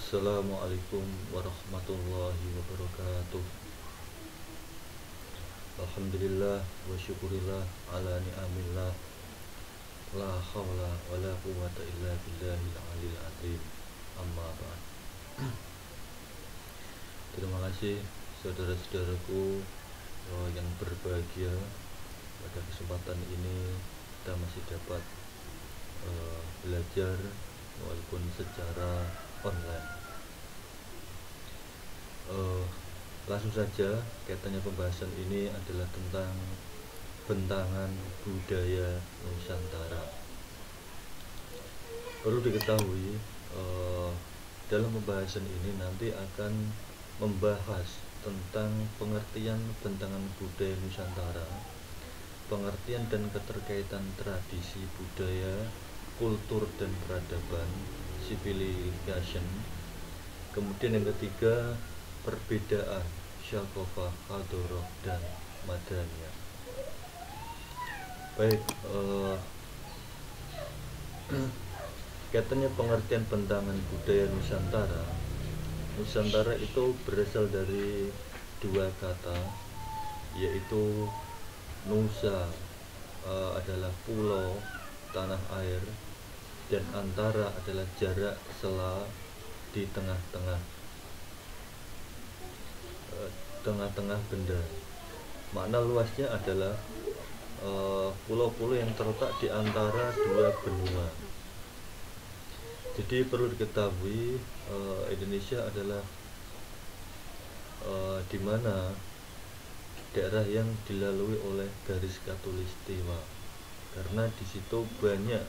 Assalamualaikum warahmatullahi wabarakatuh. Alhamdulillah wa syukurillah ala ni'amillah. La hawla wa la quwwata illa billahil aliyil azim. Amma ba'd. Terima kasih saudara-saudaraku yang berbahagia. Pada kesempatan ini kita masih dapat belajar walaupun secara online. Langsung saja, kaitannya pembahasan ini adalah tentang bentangan budaya Nusantara. Perlu diketahui, dalam pembahasan ini nanti akan membahas tentang pengertian bentangan budaya Nusantara, pengertian dan keterkaitan tradisi budaya, kultur dan peradaban, civilization. Kemudian yang ketiga, perbedaan syakofah, hadoroh, dan madaniyah. Baik, kaitannya pengertian bentangan budaya Nusantara. Nusantara itu berasal dari dua kata, yaitu Nusa adalah pulau, tanah air, dan antara adalah jarak, sela, di tengah-tengah benda. Makna luasnya adalah pulau-pulau yang terletak di antara dua benua. Jadi perlu diketahui, Indonesia adalah di mana daerah yang dilalui oleh garis khatulistiwa, karena di situ banyak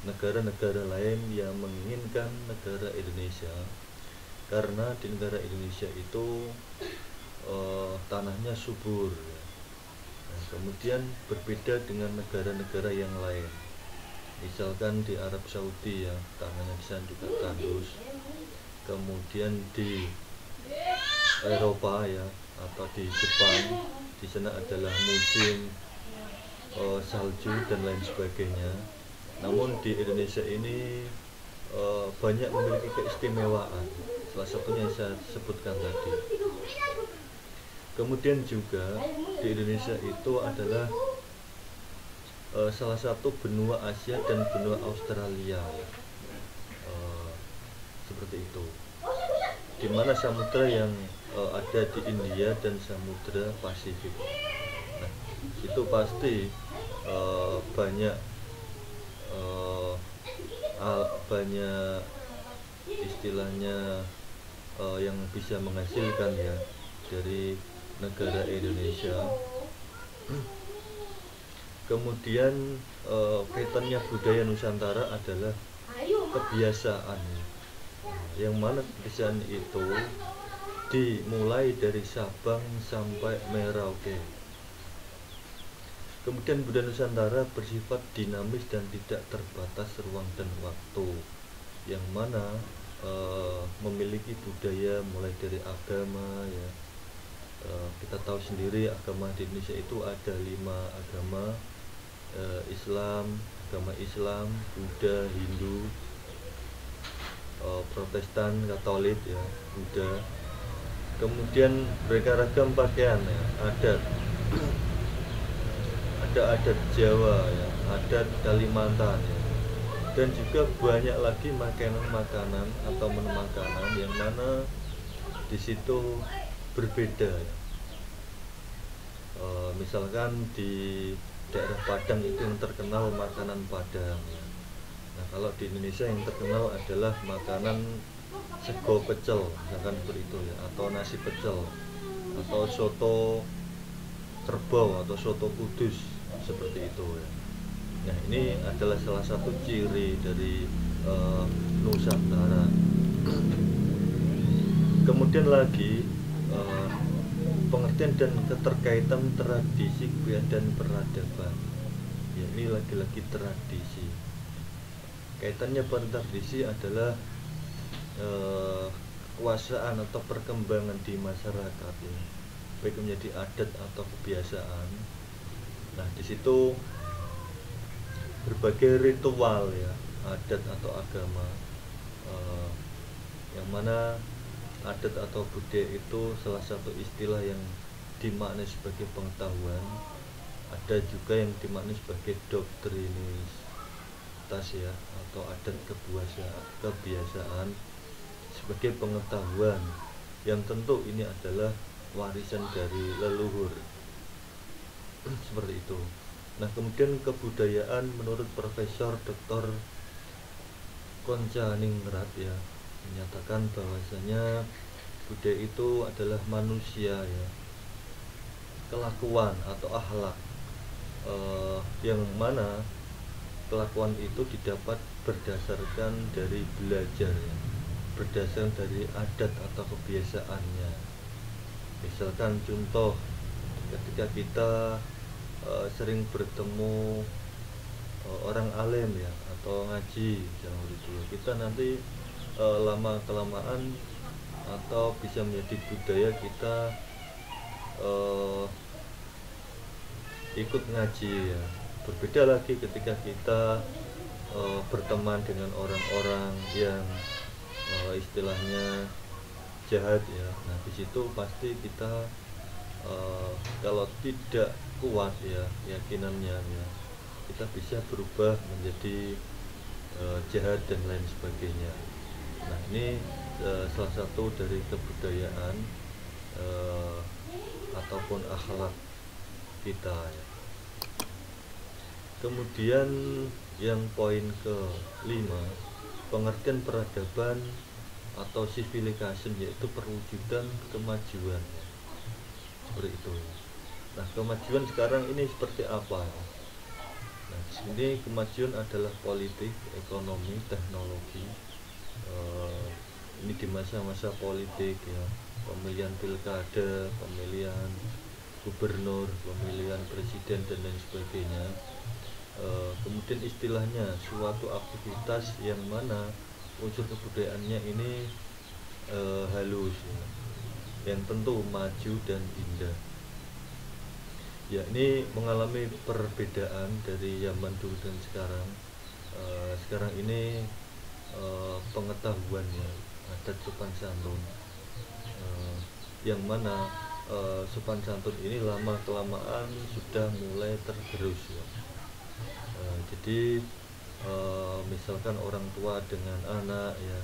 negara-negara lain yang menginginkan negara Indonesia, karena di negara Indonesia itu tanahnya subur. Nah, kemudian berbeda dengan negara-negara yang lain. Misalkan di Arab Saudi, ya, tanahnya di sana juga tandus. Kemudian di Eropa, ya, atau di Jepang, di sana adalah musim salju dan lain sebagainya. Namun di Indonesia ini banyak memiliki keistimewaan, salah satunya yang saya sebutkan tadi. Kemudian juga di Indonesia itu adalah salah satu benua Asia dan benua Australia, seperti itu, di mana samudra yang ada di India dan Samudra Pasifik. Nah, itu pasti banyak istilahnya yang bisa menghasilkan, ya, dari negara Indonesia. Kemudian kaitannya budaya Nusantara adalah kebiasaan, yang mana kebiasaan itu dimulai dari Sabang sampai Merauke. Kemudian budaya Nusantara bersifat dinamis dan tidak terbatas ruang dan waktu, yang mana memiliki budaya mulai dari agama, ya. Kita tahu sendiri agama di Indonesia itu ada 5 agama, agama Islam, Buddha, Hindu, Protestan, Katolik, ya, Buddha. Kemudian mereka ragam pakaian, ya, adat. Ada adat Jawa, ya, adat Kalimantan, ya. Dan juga banyak lagi makanan-makanan atau menu makanan yang mana di situ berbeda, ya. Misalkan di daerah Padang itu yang terkenal makanan Padang, ya. Nah, kalau di Indonesia yang terkenal adalah makanan sego pecel, misalkan seperti itu, ya, atau nasi pecel, atau soto kerbau atau soto kudus, seperti itu, ya. Nah, ini adalah salah satu ciri dari Nusantara. Kemudian lagi pengertian dan keterkaitan tradisi dan peradaban, ya, ini lagi-lagi tradisi. Kaitannya pada tradisi adalah kekuasaan atau perkembangan di masyarakat, ya, baik menjadi adat atau kebiasaan. Nah, di situ berbagai ritual, ya, adat atau agama yang mana adat atau budaya itu salah satu istilah yang dimaknai sebagai pengetahuan, ada juga yang dimaknai sebagai doktrinitas ya, atau adat kebiasaan sebagai pengetahuan yang tentu ini adalah warisan dari leluhur. Seperti itu. Nah, kemudian kebudayaan menurut Profesor Dr. Koncaningrat ya menyatakan bahwasanya budaya itu adalah manusia ya, kelakuan atau akhlak yang mana kelakuan itu didapat berdasarkan dari belajar ya, berdasarkan dari adat atau kebiasaannya. Misalkan contoh, ketika kita sering bertemu orang alim ya atau ngaji jangan dulu, kita nanti lama kelamaan atau bisa menjadi budaya kita ikut ngaji ya. Berbeda lagi ketika kita berteman dengan orang-orang yang istilahnya jahat ya. Nah, di situ pasti kita kalau tidak kuat ya keyakinannya ya, kita bisa berubah menjadi jahat dan lain sebagainya. Nah, ini salah satu dari kebudayaan ataupun akhlak kita ya. Kemudian yang poin ke-5, pengertian peradaban atau civilization, yaitu perwujudan kemajuan. Seperti itu. Nah, kemajuan sekarang ini seperti apa? Nah, di sini kemajuan adalah politik, ekonomi, teknologi. Ini di masa-masa politik ya, pemilihan pilkada, pemilihan gubernur, pemilihan presiden dan lain sebagainya. Kemudian istilahnya suatu aktivitas yang mana unsur kebudayaannya ini halus ya, yang tentu maju dan indah. Ya, ini mengalami perbedaan dari zaman dulu dan sekarang. Sekarang ini pengetahuan ya, adat sopan santun, yang mana sopan santun ini lama kelamaan sudah mulai tergerus ya. Jadi misalkan orang tua dengan anak ya,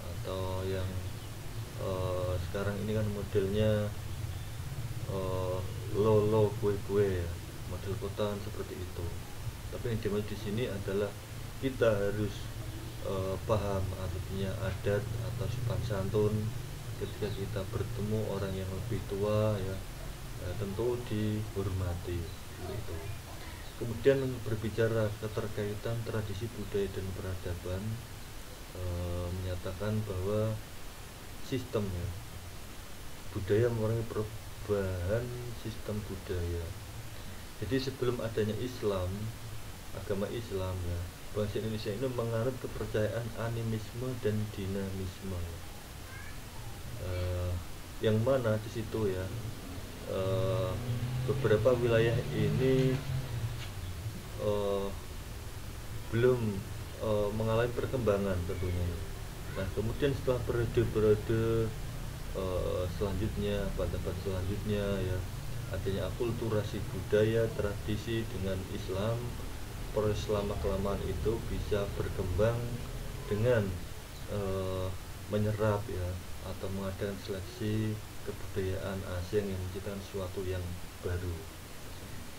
atau yang sekarang ini kan modelnya lolo kue-kue ya, model kota seperti itu. Tapi yang dimaksud di sini adalah kita harus paham artinya adat atau sopan santun ketika kita bertemu orang yang lebih tua ya, tentu dihormati gitu. Kemudian berbicara keterkaitan tradisi budaya dan peradaban, menyatakan bahwa sistemnya budaya merupakan perubahan sistem budaya. Jadi sebelum adanya Islam, agama Islam ya, bangsa Indonesia ini menganut kepercayaan animisme dan dinamisme, yang mana di situ ya beberapa wilayah ini belum mengalami perkembangan tentunya. Nah, kemudian setelah periode-periode selanjutnya, abad-abad selanjutnya ya, adanya akulturasi budaya tradisi dengan Islam, proses lama kelamaan itu bisa berkembang dengan menyerap ya, atau mengadakan seleksi kebudayaan asing yang menciptakan sesuatu yang baru.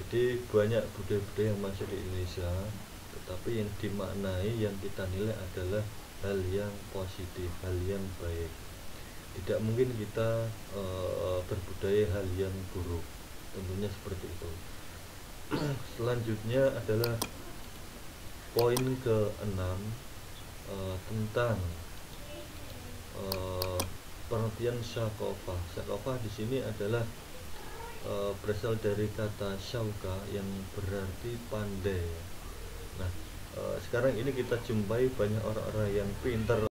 Jadi banyak budaya-budaya yang masuk di Indonesia, tetapi yang dimaknai, yang kita nilai adalah hal yang positif, hal yang baik. Tidak mungkin kita berbudaya hal yang buruk, tentunya seperti itu. Selanjutnya adalah poin ke-6, tentang pengertian syakofah. Syakofah di sini adalah berasal dari kata syauka yang berarti pandai. Nah, sekarang ini kita jumpai banyak orang-orang yang pintar